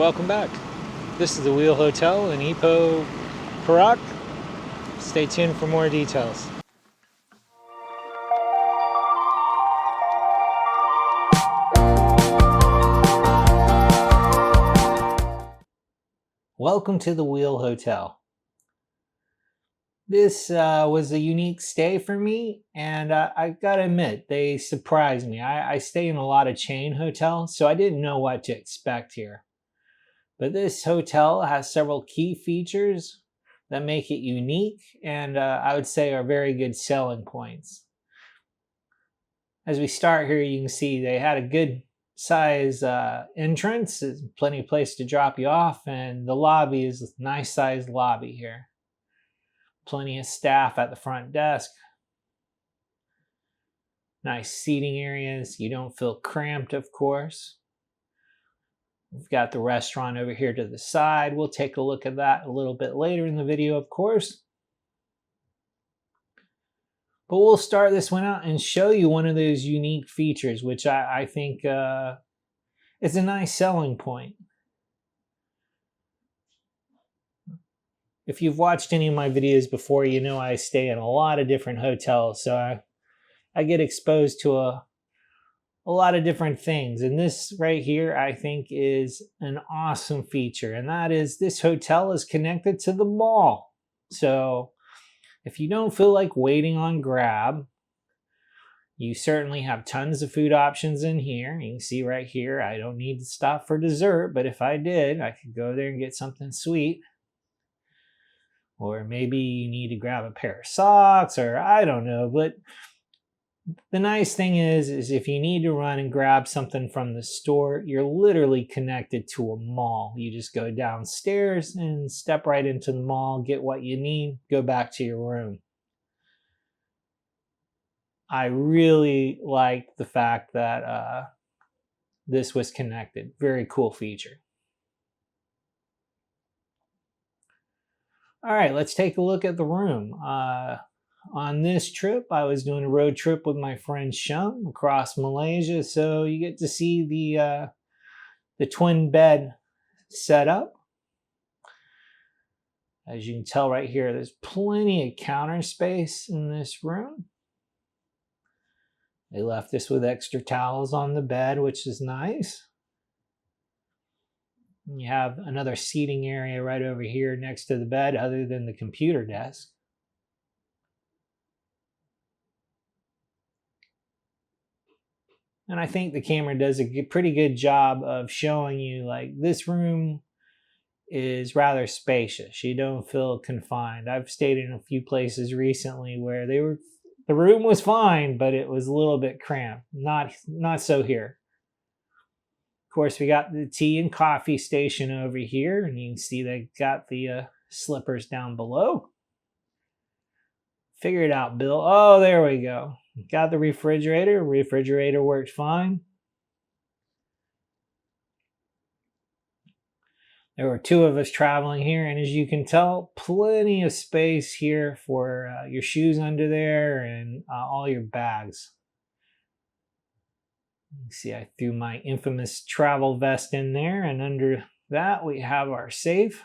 welcome back. This is the WEIL Hotel in Ipoh, Perak. Stay tuned for more details. Welcome to the WEIL Hotel. This was a unique stay for me, and I gotta admit, they surprised me. I stay in a lot of chain hotels, so I didn't know what to expect here. But this hotel has several key features that make it unique, and I would say are very good selling points. As we start here, you can see they had a good size entrance. There's plenty of place to drop you off, and the lobby is a nice sized lobby here. Plenty of staff at the front desk. Nice seating areas. You don't feel cramped, of course. We've got the restaurant over here to the side. We'll take a look at that a little bit later in the video, of course. But we'll start this one out and show you one of those unique features, which I think is a nice selling point. If you've watched any of my videos before, you know I stay in a lot of different hotels, so I get exposed to a lot of different things. And this right here, I think, is an awesome feature, and that is this hotel is connected to the mall. So if you don't feel like waiting on Grab, you certainly have tons of food options in here. You can see right here, I don't need to stop for dessert, but if I did, I could go there and get something sweet. Or maybe you need to grab a pair of socks, or I don't know. But the nice thing is if you need to run and grab something from the store, you're literally connected to a mall. You just go downstairs and step right into the mall, get what you need, go back to your room. I really like the fact that this was connected. Very cool feature. All right, let's take a look at the room. On this trip, I was doing a road trip with my friend Shum across Malaysia, so you get to see the twin bed setup. As you can tell right here, there's plenty of counter space in this room. They left us with extra towels on the bed, which is nice. You have another seating area right over here next to the bed, other than the computer desk. And I think the camera does a pretty good job of showing you, like, this room is rather spacious. You don't feel confined. I've stayed in a few places recently where the room was fine, but it was a little bit cramped. Not so here. Of course, we got the tea and coffee station over here, and you can see they got the slippers down below. Figure it out, Bill. Oh, there we go. Got the refrigerator. Refrigerator worked fine. There were two of us traveling here, and as you can tell, plenty of space here for your shoes under there and all your bags. You see, I threw my infamous travel vest in there, and under that we have our safe.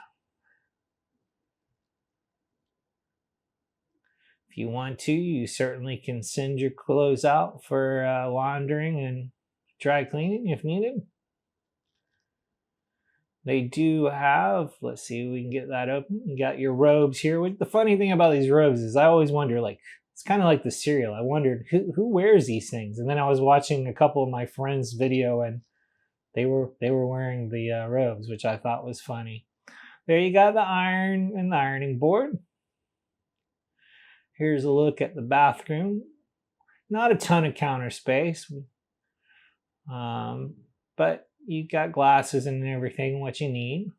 If you want to, you certainly can send your clothes out for laundering and dry cleaning if needed. They do have, let's see if we can get that open. You got your robes here. The funny thing about these robes is I always wonder, like, it's kind of like the cereal. I wondered who wears these things, and then I was watching a couple of my friends' video, and they were wearing the robes, which I thought was funny. There you got the iron and the ironing board. Here's a look at the bathroom. Not a ton of counter space, but you got glasses and everything, what you need.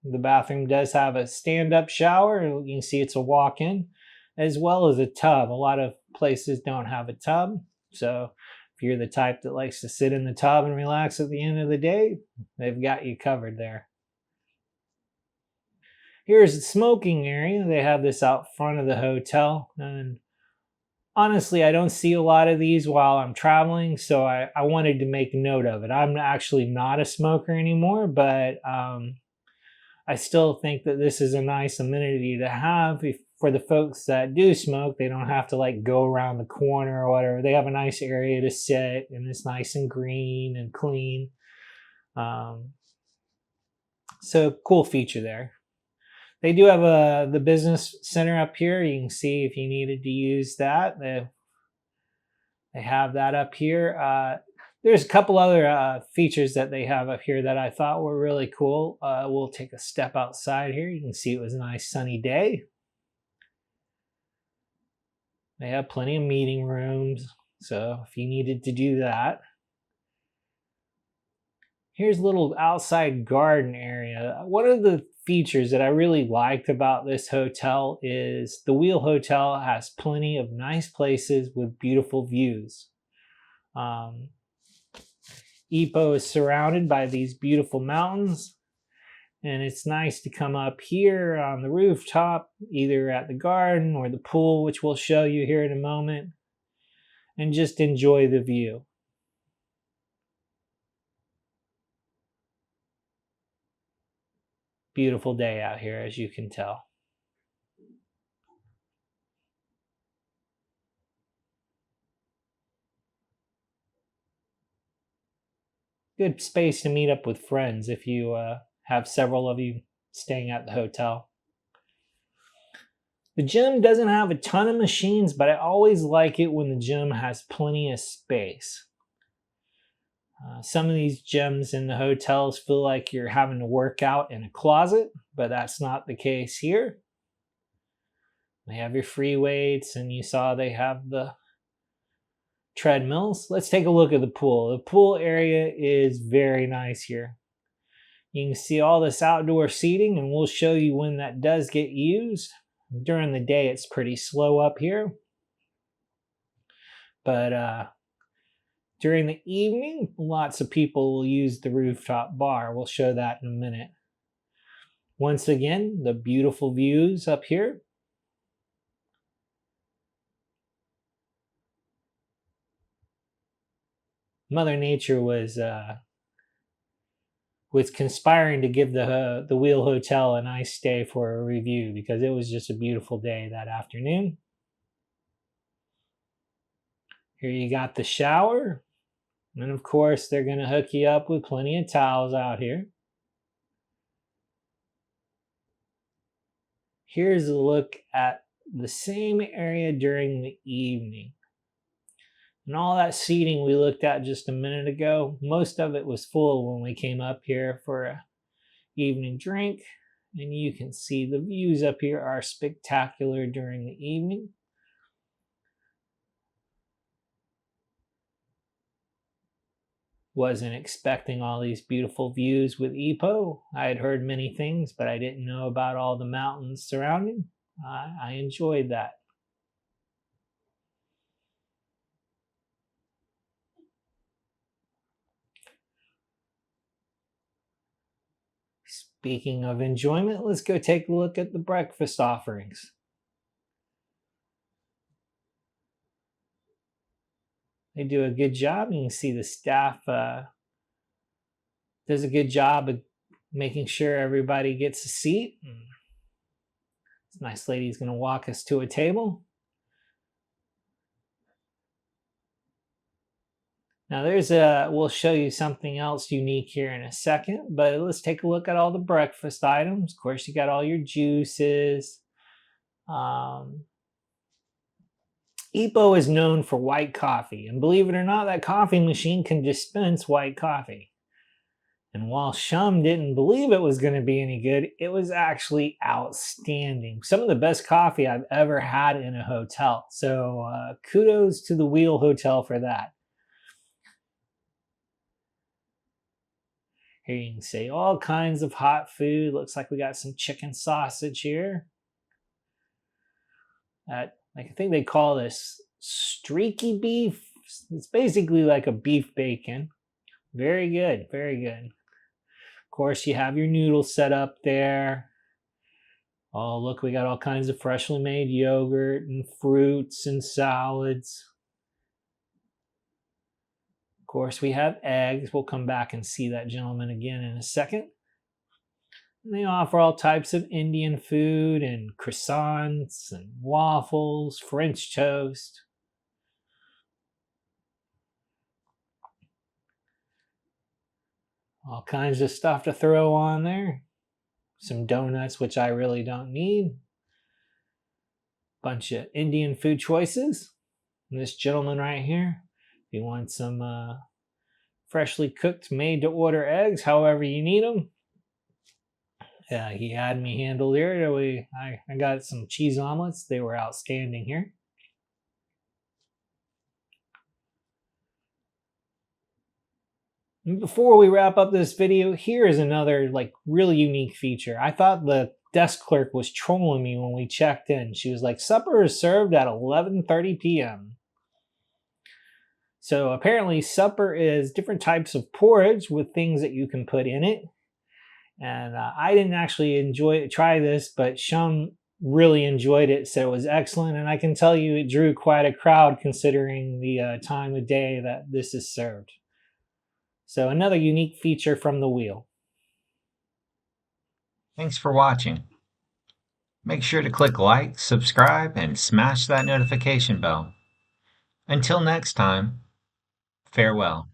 The bathroom does have a stand-up shower. You can see it's a walk-in, as well as a tub. A lot of places don't have a tub, so if you're the type that likes to sit in the tub and relax at the end of the day, they've got you covered there. Here's the smoking area. They have this out front of the hotel, and honestly, I don't see a lot of these while I'm traveling, so I wanted to make note of it. I'm actually not a smoker anymore, but I still think that this is a nice amenity to have for the folks that do smoke. They don't have to like go around the corner or whatever. They have a nice area to sit, and it's nice and green and clean. So cool feature there. They do have the business center up here. You can see if you needed to use that. They have that up here. There's a couple other features that they have up here that I thought were really cool. We'll take a step outside here. You can see it was a nice sunny day. They have plenty of meeting rooms, so if you needed to do that. Here's a little outside garden area. One of the features that I really liked about this hotel is the WEIL Hotel has plenty of nice places with beautiful views. Ipoh is surrounded by these beautiful mountains, and it's nice to come up here on the rooftop, either at the garden or the pool, which we'll show you here in a moment, and just enjoy the view. Beautiful day out here, as you can tell. Good space to meet up with friends if you have several of you staying at the hotel. The gym doesn't have a ton of machines, but I always like it when the gym has plenty of space. Some of these gyms in the hotels feel like you're having to work out in a closet, but that's not the case here. They have your free weights, and you saw they have the treadmills. Let's take a look at the pool. The pool area is very nice here. You can see all this outdoor seating, and we'll show you when that does get used. During the day, it's pretty slow up here. But during the evening, lots of people will use the rooftop bar. We'll show that in a minute. Once again, the beautiful views up here. Mother Nature was conspiring to give the WEIL Hotel a nice stay for a review, because it was just a beautiful day that afternoon. Here you got the shower. And of course, they're going to hook you up with plenty of towels out here. Here's a look at the same area during the evening. And all that seating we looked at just a minute ago, most of it was full when we came up here for an evening drink. And you can see the views up here are spectacular during the evening. Wasn't expecting all these beautiful views with Ipoh. I had heard many things, but I didn't know about all the mountains surrounding. I enjoyed that. Speaking of enjoyment, let's go take a look at the breakfast offerings. They do a good job. You can see the staff does a good job of making sure everybody gets a seat. This nice lady is going to walk us to a table. Now we'll show you something else unique here in a second, but let's take a look at all the breakfast items. Of course, you got all your juices. Ipoh is known for white coffee, and believe it or not, that coffee machine can dispense white coffee. And while Shum didn't believe it was going to be any good, it was actually outstanding. Some of the best coffee I've ever had in a hotel. So kudos to the WEIL Hotel for that. Here you can see all kinds of hot food. Looks like we got some chicken sausage here. I think they call this streaky beef. It's basically like a beef bacon. Very good, very good. Of course, you have your noodles set up there. Oh, look, we got all kinds of freshly made yogurt and fruits and salads. Of course, we have eggs. We'll come back and see that gentleman again in a second. And they offer all types of Indian food and croissants and waffles, French toast. All kinds of stuff to throw on there. Some donuts, which I really don't need. Bunch of Indian food choices. And this gentleman right here, if you want some freshly cooked, made to order eggs, however you need them. He had me handled here. I got some cheese omelets. They were outstanding here. Before we wrap up this video, here is another really unique feature. I thought the desk clerk was trolling me when we checked in. She was like, supper is served at 11:30 p.m. So apparently supper is different types of porridge with things that you can put in it. And I didn't actually try this, but Sean really enjoyed it, said it was excellent. And I can tell you it drew quite a crowd considering the time of day that this is served. So another unique feature from the WEIL. Thanks for watching. Make sure to click like, subscribe, and smash that notification bell. Until next time, farewell.